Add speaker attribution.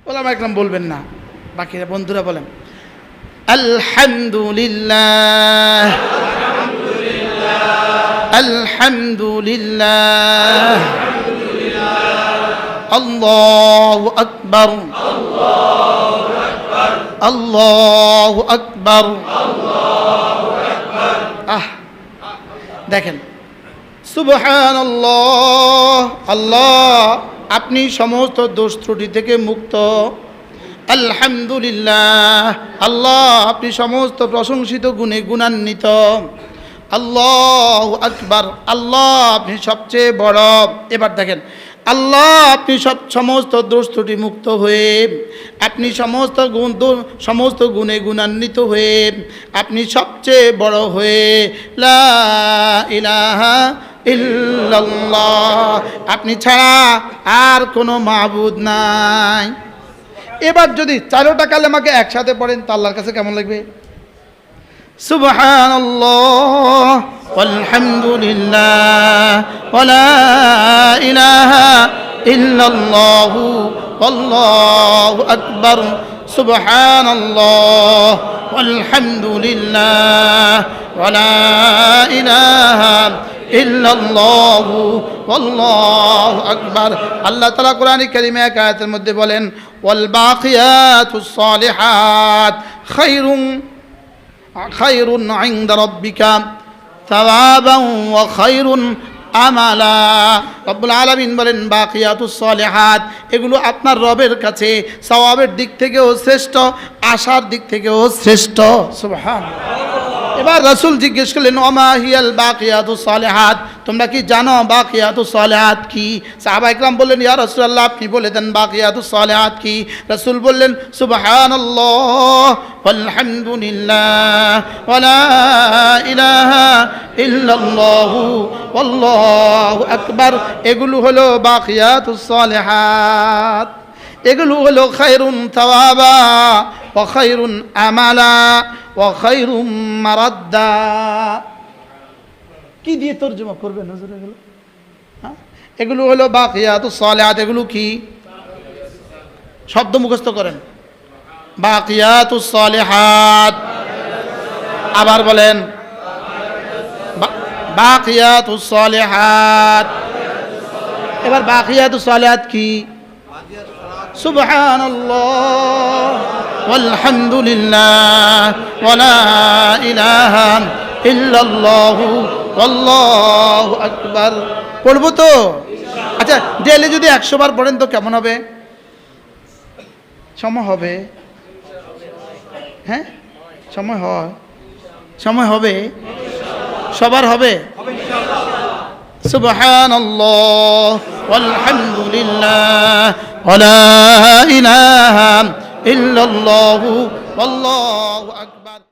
Speaker 1: ওলামা একরাম বলবেন না, বাকিরা বন্ধুরা বলেন আলহামদুলিল্লাহ, আলহামদুলিল্লাহ, আল্লাহু আকবার, আল্লাহু আকবার। দেখেন সুবহানাল্লাহ, আল্লাহ আপনি সমস্ত দোষ ত্রুটি থেকে মুক্ত। আলহামদুলিল্লাহ, আল্লাহ আপনি সমস্ত প্রশংসিত গুণে গুণান্বিত। আল্লাহু আকবার, আল্লাহ আপনি সবচেয়ে বড়। এবার দেখেন আল্লাহ আপনি সমস্ত দোষ ত্রুটি মুক্ত হয়ে, আপনি সমস্ত গুণে গুণান্বিত হয়ে, আপনি সবচেয়ে বড় হয়ে, লা ইলাহা ইল্লাল্লাহ, আপনি ছাড়া আর কোনো মাবুদ নাই। এবার যদি চারোটা কালেমাকে একসাথে পড়েন তা আল্লাহর কাছে কেমন লাগবে? সুবহানাল্লাহ ওয়ালহামদুলিল্লাহ ওয়ালা ইলাহা ইল্লাল্লাহু আল্লাহু আকবার। সুবহানাল্লাহ ওয়ালহামদুলিল্লাহ ওয়ালা ইলাহা ইল্লাল্লাহু আল্লাহু আকবার। আল্লাহ তাআলা কোরআনে কারীমে এক আয়াতের মধ্যে বলেন ওয়াল বাকিয়াতুস সালিহাত খায়রুন ইনদা রাব্বিকা সাওয়াবান ওয়া খায়রুন আমালা। রব্বুল আলামিন বলেন বাকিয়াতুস সালিহাত, এগুলো আপনার রবের কাছে সওয়াবের দিক থেকেও শ্রেষ্ঠ, আশার দিক থেকেও শ্রেষ্ঠ। সুবহানাল্লাহ। এবার রাসূল জিজ্ঞেস করলেন ওমা হিয়াল বাকিয়াতুস সালিহাত, তোমরা কি জানো বাকিয়াতুস সালিহাত কি? সাহাবা ইকরাম বললেন ইয়া রাসূলুল্লাহ আপনি বলে দেন বাকিয়াতুস সালিহাত কি। রাসূল বললেন সুবহানাল্লাহ ওয়ালহামদুলিল্লাহ ওয়ালা ইলাহা ইল্লাল্লাহু আল্লাহু আকবার। এগুলো হলো বাকিয়াতুস সালিহাত, এগুলো হলো খায়রুন তাওয়াবা ওয়া খায়রুন আমালা ওয়া খায়রুম মারাদ্দা। কি দিয়ে তরজমা করবেন হুজুর এগুলো? এগুলো হলো বাকিয়াতুস সালিহাত। এগুলো কি? শব্দ মুখস্থ করেন বাকিয়াতুস সালিহাত। আবার বলেন বাকিয়াতুস সালিহাত। এবার বাকিয়াতুস সালিহাত কি? সুবহানাল্লাহ ওয়ালহামদুলিল্লাহ ওয়ালা ইলাহা ইল্লাল্লাহু আল্লাহু আকবার। পড়বো তো? আচ্ছা ডেইলি যদি 100 বার পড়েন তো কেমন হবে? সময় হবে? হ্যাঁ সময় হয়, সময় হবে, সবার হবে। সুবহানাল্লাহ ওয়ালহামদুলিল্লাহ ওয়ালা ইলাহা ইল্লাল্লাহু আল্লাহু আকবার।